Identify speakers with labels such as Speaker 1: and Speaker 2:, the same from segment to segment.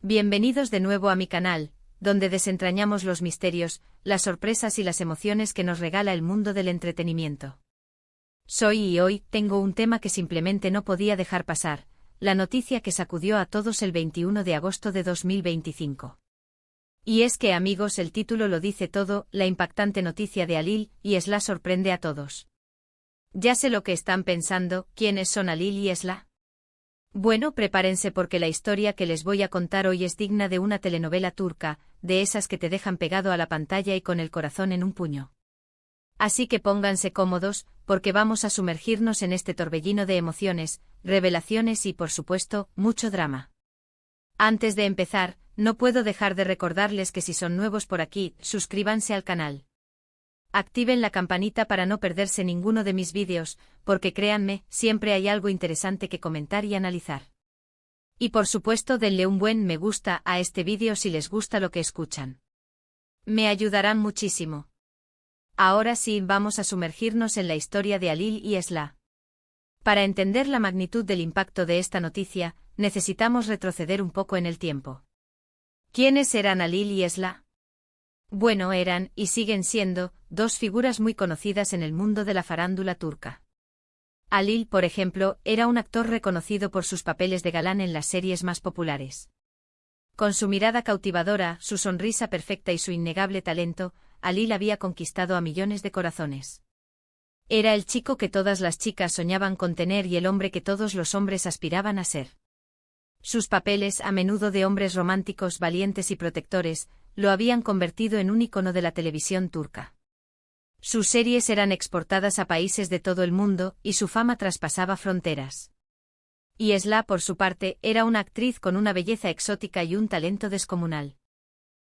Speaker 1: Bienvenidos de nuevo a mi canal, donde desentrañamos los misterios, las sorpresas y las emociones que nos regala el mundo del entretenimiento. Y hoy tengo un tema que simplemente no podía dejar pasar, la noticia que sacudió a todos el 21 de agosto de 2025. Y es que, amigos, el título lo dice todo, la impactante noticia de Alil y Esla sorprende a todos. Ya sé lo que están pensando, ¿quiénes son Alil y Esla? Bueno, prepárense porque la historia que les voy a contar hoy es digna de una telenovela turca, de esas que te dejan pegado a la pantalla y con el corazón en un puño. Así que pónganse cómodos, porque vamos a sumergirnos en este torbellino de emociones, revelaciones y, por supuesto, mucho drama. Antes de empezar, no puedo dejar de recordarles que si son nuevos por aquí, suscríbanse al canal. Activen la campanita para no perderse ninguno de mis vídeos, porque créanme, siempre hay algo interesante que comentar y analizar. Y por supuesto denle un buen me gusta a este vídeo si les gusta lo que escuchan. Me ayudarán muchísimo. Ahora sí, vamos a sumergirnos en la historia de Alil y Esla. Para entender la magnitud del impacto de esta noticia, necesitamos retroceder un poco en el tiempo. ¿Quiénes eran Alil y Esla? Bueno, eran, y siguen siendo, dos figuras muy conocidas en el mundo de la farándula turca. Alil, por ejemplo, era un actor reconocido por sus papeles de galán en las series más populares. Con su mirada cautivadora, su sonrisa perfecta y su innegable talento, Alil había conquistado a millones de corazones. Era el chico que todas las chicas soñaban con tener y el hombre que todos los hombres aspiraban a ser. Sus papeles, a menudo de hombres románticos, valientes y protectores, lo habían convertido en un ícono de la televisión turca. Sus series eran exportadas a países de todo el mundo, y su fama traspasaba fronteras. Y Esla, por su parte, era una actriz con una belleza exótica y un talento descomunal.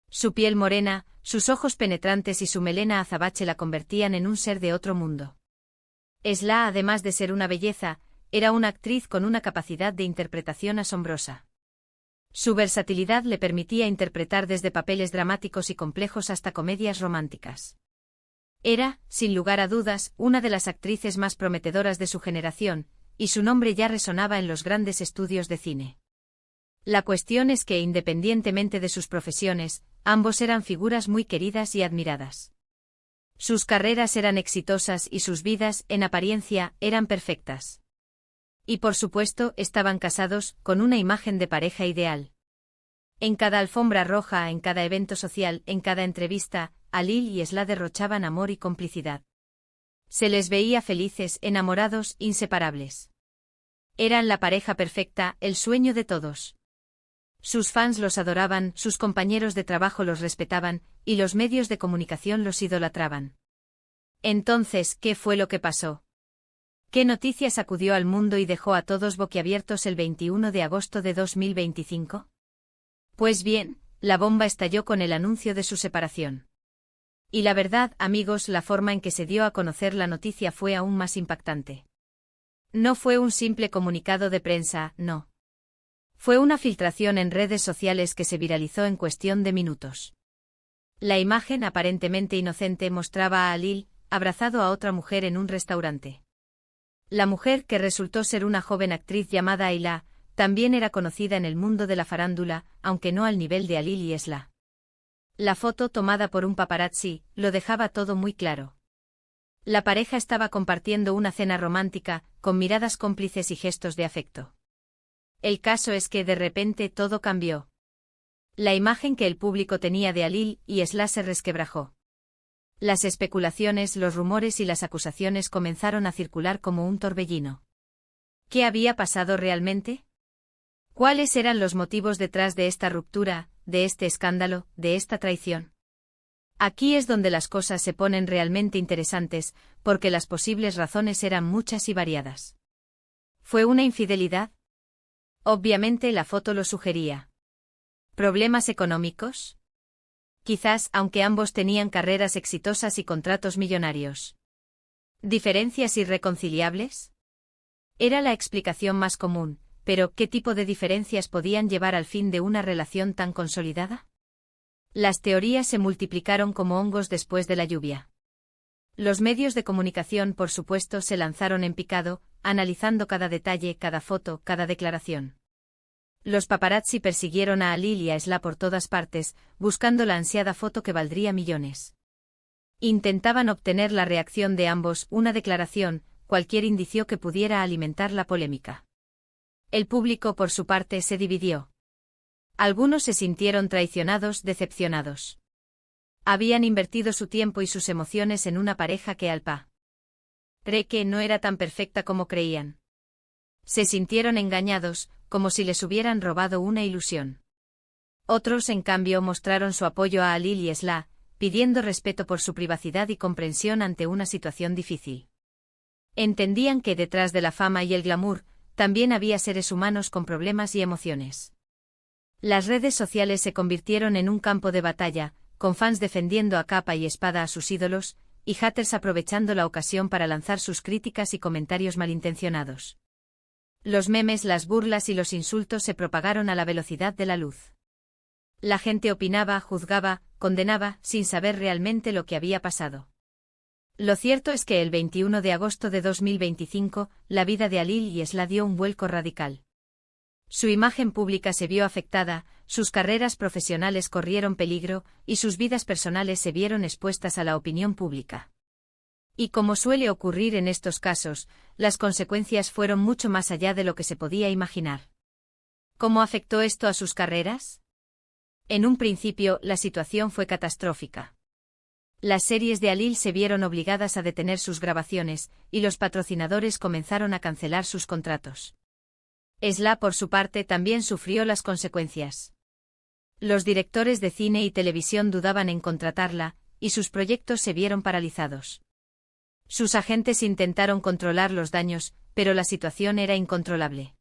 Speaker 1: Su piel morena, sus ojos penetrantes y su melena azabache la convertían en un ser de otro mundo. Esla, además de ser una belleza, era una actriz con una capacidad de interpretación asombrosa. Su versatilidad le permitía interpretar desde papeles dramáticos y complejos hasta comedias románticas. Era, sin lugar a dudas, una de las actrices más prometedoras de su generación, y su nombre ya resonaba en los grandes estudios de cine. La cuestión es que, independientemente de sus profesiones, ambos eran figuras muy queridas y admiradas. Sus carreras eran exitosas y sus vidas, en apariencia, eran perfectas. Y por supuesto, estaban casados, con una imagen de pareja ideal. En cada alfombra roja, en cada evento social, en cada entrevista, Alil y Esla derrochaban amor y complicidad. Se les veía felices, enamorados, inseparables. Eran la pareja perfecta, el sueño de todos. Sus fans los adoraban, sus compañeros de trabajo los respetaban, y los medios de comunicación los idolatraban. Entonces, ¿qué fue lo que pasó? ¿Qué noticia sacudió al mundo y dejó a todos boquiabiertos el 21 de agosto de 2025? Pues bien, la bomba estalló con el anuncio de su separación. Y la verdad, amigos, la forma en que se dio a conocer la noticia fue aún más impactante. No fue un simple comunicado de prensa, no. Fue una filtración en redes sociales que se viralizó en cuestión de minutos. La imagen aparentemente inocente mostraba a Alil, abrazado a otra mujer en un restaurante. La mujer, que resultó ser una joven actriz llamada Ayla, también era conocida en el mundo de la farándula, aunque no al nivel de Alil y Esla. La foto tomada por un paparazzi lo dejaba todo muy claro. La pareja estaba compartiendo una cena romántica, con miradas cómplices y gestos de afecto. El caso es que de repente todo cambió. La imagen que el público tenía de Alil y Esla se resquebrajó. Las especulaciones, los rumores y las acusaciones comenzaron a circular como un torbellino. ¿Qué había pasado realmente? ¿Cuáles eran los motivos detrás de esta ruptura, de este escándalo, de esta traición? Aquí es donde las cosas se ponen realmente interesantes, porque las posibles razones eran muchas y variadas. ¿Fue una infidelidad? Obviamente la foto lo sugería. ¿Problemas económicos? Quizás, aunque ambos tenían carreras exitosas y contratos millonarios. ¿Diferencias irreconciliables? Era la explicación más común, pero ¿qué tipo de diferencias podían llevar al fin de una relación tan consolidada? Las teorías se multiplicaron como hongos después de la lluvia. Los medios de comunicación, por supuesto, se lanzaron en picado, analizando cada detalle, cada foto, cada declaración. Los paparazzi persiguieron a Alil y a Esla por todas partes, buscando la ansiada foto que valdría millones. Intentaban obtener la reacción de ambos, una declaración, cualquier indicio que pudiera alimentar la polémica. El público, por su parte, se dividió. Algunos se sintieron traicionados, decepcionados. Habían invertido su tiempo y sus emociones en una pareja que que no era tan perfecta como creían. Se sintieron engañados, como si les hubieran robado una ilusión. Otros, en cambio, mostraron su apoyo a Alil y Esla, pidiendo respeto por su privacidad y comprensión ante una situación difícil. Entendían que detrás de la fama y el glamour, también había seres humanos con problemas y emociones. Las redes sociales se convirtieron en un campo de batalla, con fans defendiendo a capa y espada a sus ídolos, y haters aprovechando la ocasión para lanzar sus críticas y comentarios malintencionados. Los memes, las burlas y los insultos se propagaron a la velocidad de la luz. La gente opinaba, juzgaba, condenaba, sin saber realmente lo que había pasado. Lo cierto es que el 21 de agosto de 2025, la vida de Alil y Esla dio un vuelco radical. Su imagen pública se vio afectada, sus carreras profesionales corrieron peligro, y sus vidas personales se vieron expuestas a la opinión pública. Y como suele ocurrir en estos casos, las consecuencias fueron mucho más allá de lo que se podía imaginar. ¿Cómo afectó esto a sus carreras? En un principio, la situación fue catastrófica. Las series de Alil se vieron obligadas a detener sus grabaciones, y los patrocinadores comenzaron a cancelar sus contratos. Esla, por su parte, también sufrió las consecuencias. Los directores de cine y televisión dudaban en contratarla, y sus proyectos se vieron paralizados. Sus agentes intentaron controlar los daños, pero la situación era incontrolable.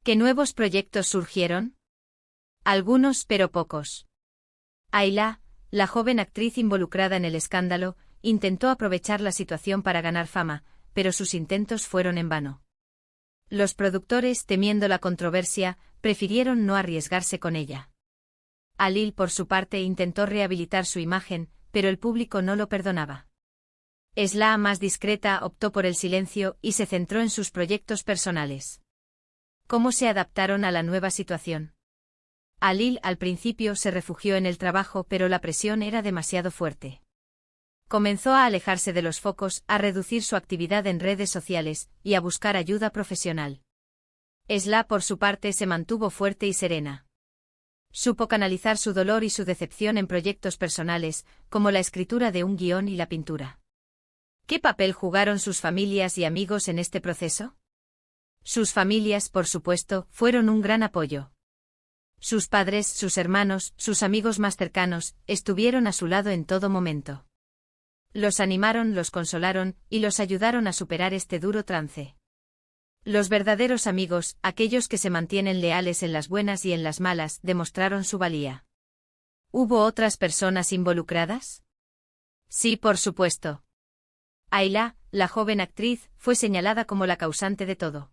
Speaker 1: ¿Qué nuevos proyectos surgieron? Algunos, pero pocos. Ayla, la joven actriz involucrada en el escándalo, intentó aprovechar la situación para ganar fama, pero sus intentos fueron en vano. Los productores, temiendo la controversia, prefirieron no arriesgarse con ella. Alil, por su parte, intentó rehabilitar su imagen, pero el público no lo perdonaba. Esla, más discreta, optó por el silencio y se centró en sus proyectos personales. ¿Cómo se adaptaron a la nueva situación? Alil, al principio, se refugió en el trabajo, pero la presión era demasiado fuerte. Comenzó a alejarse de los focos, a reducir su actividad en redes sociales, y a buscar ayuda profesional. Esla, por su parte, se mantuvo fuerte y serena. Supo canalizar su dolor y su decepción en proyectos personales, como la escritura de un guión y la pintura. ¿Qué papel jugaron sus familias y amigos en este proceso? Sus familias, por supuesto, fueron un gran apoyo. Sus padres, sus hermanos, sus amigos más cercanos, estuvieron a su lado en todo momento. Los animaron, los consolaron, y los ayudaron a superar este duro trance. Los verdaderos amigos, aquellos que se mantienen leales en las buenas y en las malas, demostraron su valía. ¿Hubo otras personas involucradas? Sí, por supuesto. Ayla, la joven actriz, fue señalada como la causante de todo.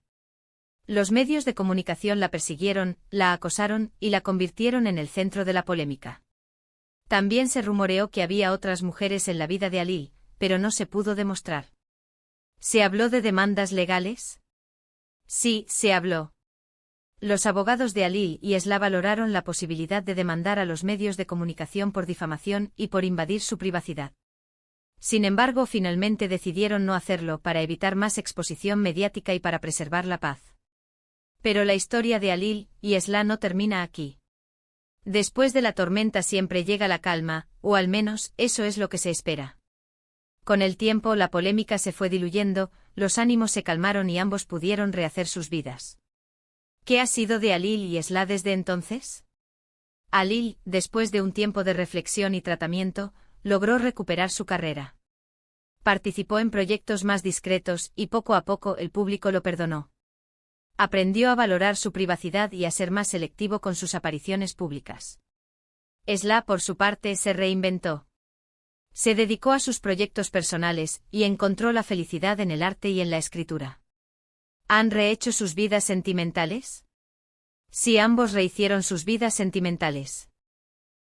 Speaker 1: Los medios de comunicación la persiguieron, la acosaron y la convirtieron en el centro de la polémica. También se rumoreó que había otras mujeres en la vida de Alil, pero no se pudo demostrar. ¿Se habló de demandas legales? Sí, se habló. Los abogados de Alil y Esla valoraron la posibilidad de demandar a los medios de comunicación por difamación y por invadir su privacidad. Sin embargo, finalmente decidieron no hacerlo para evitar más exposición mediática y para preservar la paz. Pero la historia de Alil y Esla no termina aquí. Después de la tormenta siempre llega la calma, o al menos, eso es lo que se espera. Con el tiempo la polémica se fue diluyendo, los ánimos se calmaron y ambos pudieron rehacer sus vidas. ¿Qué ha sido de Alil y Esla desde entonces? Alil, después de un tiempo de reflexión y tratamiento, logró recuperar su carrera. Participó en proyectos más discretos y poco a poco el público lo perdonó. Aprendió a valorar su privacidad y a ser más selectivo con sus apariciones públicas. Esla, por su parte, se reinventó. Se dedicó a sus proyectos personales y encontró la felicidad en el arte y en la escritura. ¿Han rehecho sus vidas sentimentales? Sí, ambos rehicieron sus vidas sentimentales.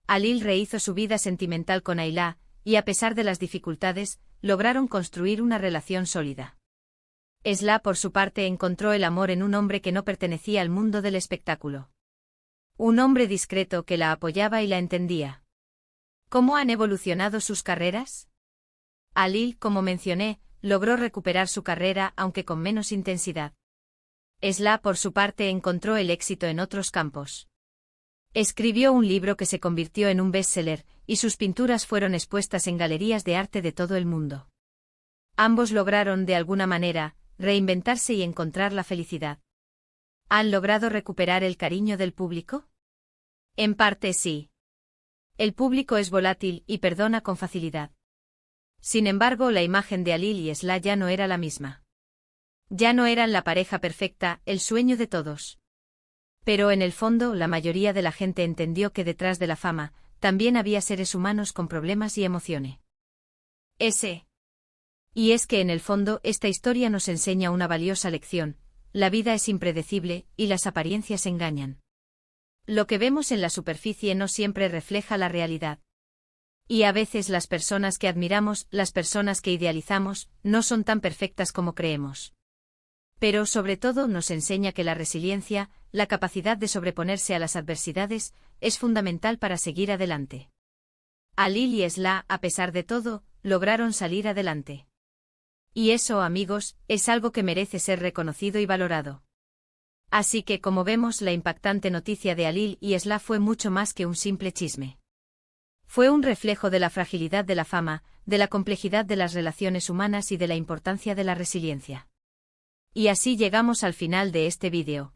Speaker 1: Alil rehizo su vida sentimental con Ayla, y a pesar de las dificultades, lograron construir una relación sólida. Esla, por su parte, encontró el amor en un hombre que no pertenecía al mundo del espectáculo. Un hombre discreto que la apoyaba y la entendía. ¿Cómo han evolucionado sus carreras? Alil, como mencioné, logró recuperar su carrera aunque con menos intensidad. Esla, por su parte, encontró el éxito en otros campos. Escribió un libro que se convirtió en un bestseller, y sus pinturas fueron expuestas en galerías de arte de todo el mundo. Ambos lograron, de alguna manera, reinventarse y encontrar la felicidad. ¿Han logrado recuperar el cariño del público? En parte sí. El público es volátil y perdona con facilidad. Sin embargo, la imagen de Alil y Esla ya no era la misma. Ya no eran la pareja perfecta, el sueño de todos. Pero en el fondo, la mayoría de la gente entendió que detrás de la fama, también había seres humanos con problemas y emociones. Y es que en el fondo, esta historia nos enseña una valiosa lección: la vida es impredecible, y las apariencias engañan. Lo que vemos en la superficie no siempre refleja la realidad. Y a veces las personas que admiramos, las personas que idealizamos, no son tan perfectas como creemos. Pero sobre todo nos enseña que la resiliencia, la capacidad de sobreponerse a las adversidades, es fundamental para seguir adelante. Alil y Esla, a pesar de todo, lograron salir adelante. Y eso, amigos, es algo que merece ser reconocido y valorado. Así que, como vemos, la impactante noticia de Alil y Esla fue mucho más que un simple chisme. Fue un reflejo de la fragilidad de la fama, de la complejidad de las relaciones humanas y de la importancia de la resiliencia. Y así llegamos al final de este vídeo.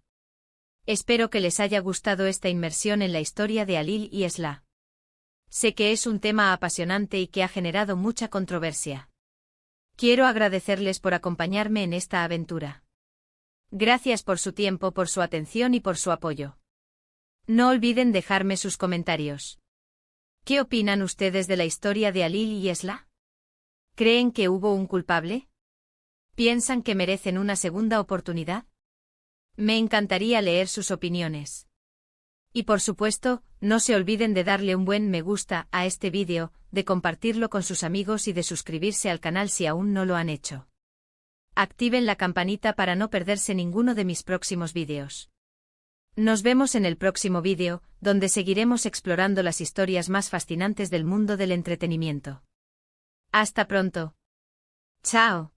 Speaker 1: Espero que les haya gustado esta inmersión en la historia de Alil y Esla. Sé que es un tema apasionante y que ha generado mucha controversia. Quiero agradecerles por acompañarme en esta aventura. Gracias por su tiempo, por su atención y por su apoyo. No olviden dejarme sus comentarios. ¿Qué opinan ustedes de la historia de Alil y Esla? ¿Creen que hubo un culpable? ¿Piensan que merecen una segunda oportunidad? Me encantaría leer sus opiniones. Y por supuesto, no se olviden de darle un buen me gusta a este vídeo, de compartirlo con sus amigos y de suscribirse al canal si aún no lo han hecho. Activen la campanita para no perderse ninguno de mis próximos vídeos. Nos vemos en el próximo vídeo, donde seguiremos explorando las historias más fascinantes del mundo del entretenimiento. Hasta pronto. Chao.